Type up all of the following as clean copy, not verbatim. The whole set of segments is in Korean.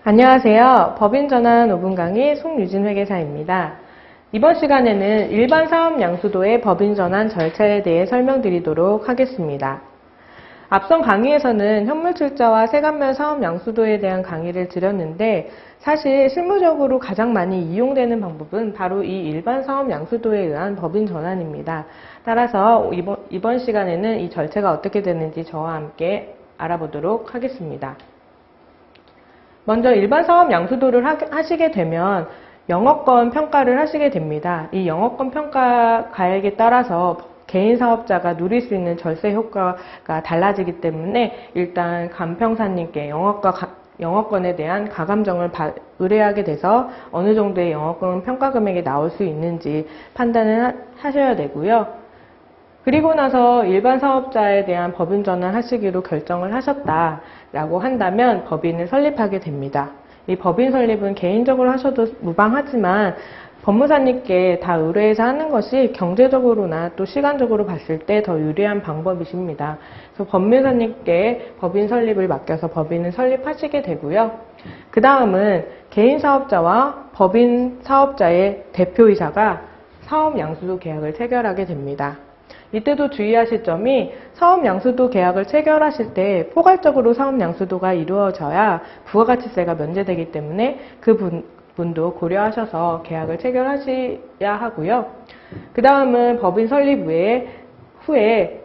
안녕하세요. 법인 전환 5분 강의 송유진 회계사입니다. 이번 시간에는 일반 사업 양수도의 법인 전환 절차에 대해 설명드리도록 하겠습니다. 앞선 강의에서는 현물출자와 세관면 사업 양수도에 대한 강의를 드렸는데 사실 실무적으로 가장 많이 이용되는 방법은 바로 이 일반 사업 양수도에 의한 법인 전환입니다. 따라서 이번 시간에는 이 절차가 어떻게 되는지 저와 함께 알아보도록 하겠습니다. 먼저 일반 사업 양수도를 하시게 되면 영업권 평가를 하시게 됩니다. 이 영업권 평가 가액에 따라서 개인 사업자가 누릴 수 있는 절세 효과가 달라지기 때문에 일단 감평사님께 영업권에 대한 가감정을 의뢰하게 돼서 어느 정도의 영업권 평가 금액이 나올 수 있는지 판단을 하셔야 되고요. 그리고 나서 일반 사업자에 대한 법인 전환하시기로 결정을 하셨다라고 한다면 법인을 설립하게 됩니다. 이 법인 설립은 개인적으로 하셔도 무방하지만 법무사님께 다 의뢰해서 하는 것이 경제적으로나 또 시간적으로 봤을 때 더 유리한 방법이십니다. 그래서 법무사님께 법인 설립을 맡겨서 법인을 설립하시게 되고요. 그 다음은 개인 사업자와 법인 사업자의 대표이사가 사업 양수도 계약을 체결하게 됩니다. 이때도 주의하실 점이 사업 양수도 계약을 체결하실 때 포괄적으로 사업 양수도가 이루어져야 부가가치세가 면제되기 때문에 그 분도 고려하셔서 계약을 체결하셔야 하고요. 그 다음은 법인 설립 후에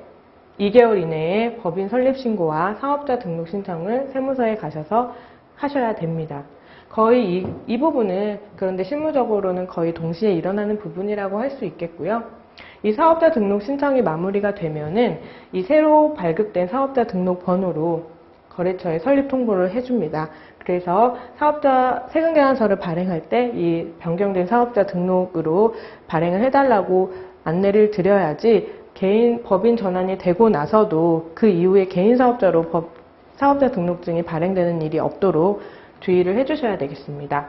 2개월 이내에 법인 설립 신고와 사업자 등록 신청을 세무서에 가셔서 하셔야 됩니다. 거의 이 부분은 그런데 실무적으로는 거의 동시에 일어나는 부분이라고 할 수 있겠고요. 이 사업자 등록 신청이 마무리가 되면은 이 새로 발급된 사업자 등록 번호로 거래처에 설립 통보를 해줍니다. 그래서 사업자 세금계산서를 발행할 때 이 변경된 사업자 등록으로 발행을 해달라고 안내를 드려야지 법인 전환이 되고 나서도 그 이후에 개인 사업자로 사업자 등록증이 발행되는 일이 없도록 주의를 해주셔야 되겠습니다.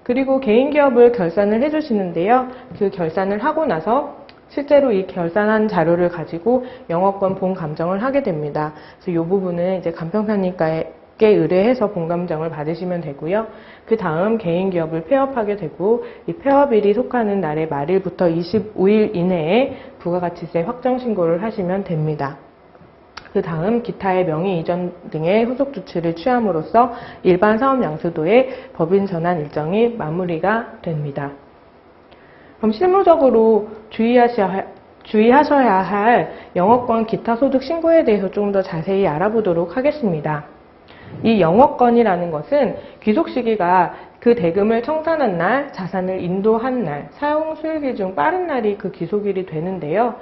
그리고 개인 기업을 결산을 해주시는데요. 그 결산을 하고 나서 실제로 이 결산한 자료를 가지고 영업권 본감정을 하게 됩니다. 그래서 이 부분은 이제 감평사님께 의뢰해서 본감정을 받으시면 되고요. 그 다음 개인 기업을 폐업하게 되고 이 폐업일이 속하는 날의 말일부터 25일 이내에 부가가치세 확정 신고를 하시면 됩니다. 그 다음 기타의 명의 이전 등의 후속 조치를 취함으로써 일반 사업 양수도의 법인 전환 일정이 마무리가 됩니다. 그럼 실무적으로 주의하셔야 할 영업권 기타 소득 신고에 대해서 조금 더 자세히 알아보도록 하겠습니다. 이 영업권이라는 것은 귀속 시기가 그 대금을 청산한 날, 자산을 인도한 날, 사용 수익일 중 빠른 날이 그 귀속일이 되는데요.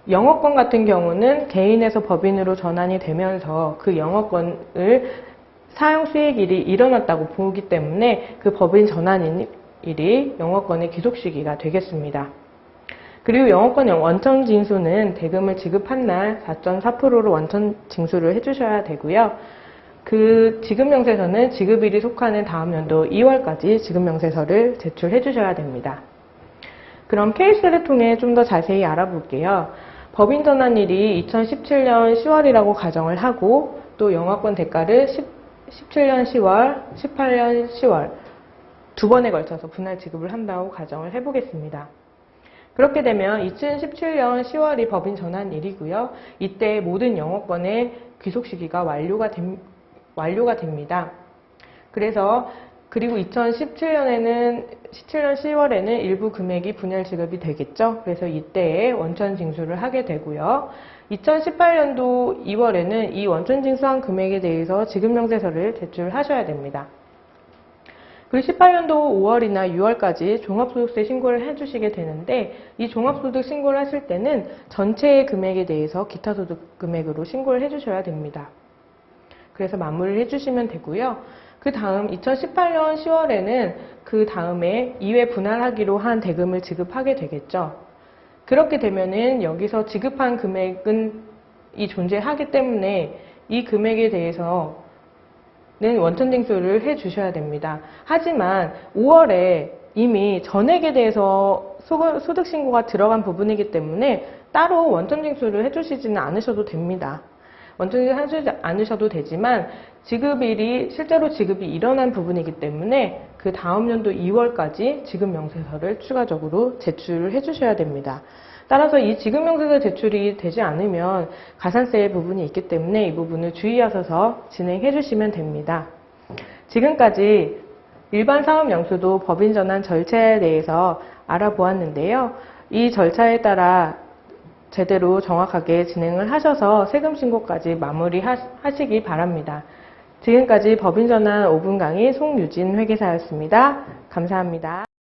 영업권 같은 경우는 개인에서 법인으로 전환이 되면서 그 영업권을 사용 수익일이 일어났다고 보기 때문에 그 법인 전환일이 영업권의 귀속 시기가 되겠습니다. 그리고 영업권 원천 징수는 대금을 지급한 날 4.4%로 원천 징수를 해주셔야 되고요. 그 지급명세서는 지급일이 속하는 다음 연도 2월까지 지급명세서를 제출해 주셔야 됩니다. 그럼 케이스를 통해 좀 더 자세히 알아볼게요. 법인 전환일이 2017년 10월이라고 가정을 하고 또 영업권 대가를 17년 10월, 18년 10월 두 번에 걸쳐서 분할 지급을 한다고 가정을 해보겠습니다. 그렇게 되면 2017년 10월이 법인 전환일이고요. 이때 모든 영업권의 귀속 시기가 완료가 됩니다. 그리고 2017년 10월에는 일부 금액이 분할 지급이 되겠죠. 그래서 이때에 원천 징수를 하게 되고요. 2018년도 2월에는 이 원천 징수한 금액에 대해서 지급명세서를 제출하셔야 됩니다. 그리고 18년도 5월이나 6월까지 종합소득세 신고를 해주시게 되는데 이 종합소득 신고를 하실 때는 전체의 금액에 대해서 기타소득 금액으로 신고를 해주셔야 됩니다. 그래서 마무리를 해주시면 되고요. 그 다음 2018년 10월에는 그 다음에 2회 분할하기로 한 대금을 지급하게 되겠죠. 그렇게 되면은 여기서 지급한 금액은 존재하기 때문에 이 금액에 대해서 원천 징수를 해 주셔야 됩니다. 하지만 5월에 이미 전액에 대해서 소득 신고가 들어간 부분이기 때문에 따로 원천 징수를 해 주시지는 않으셔도 됩니다. 원천지 하지 않으셔도 되지만 지급일이 실제로 지급이 일어난 부분이기 때문에 그 다음 연도 2월까지 지급명세서를 추가적으로 제출을 해주셔야 됩니다. 따라서 이 지급명세서 제출이 되지 않으면 가산세의 부분이 있기 때문에 이 부분을 주의하셔서 진행해 주시면 됩니다. 지금까지 일반 사업 양수도 법인 전환 절차에 대해서 알아보았는데요. 이 절차에 따라 제대로 정확하게 진행을 하셔서 세금 신고까지 마무리하시기 바랍니다. 지금까지 법인 전환 5분 강의 송유진 회계사였습니다. 감사합니다.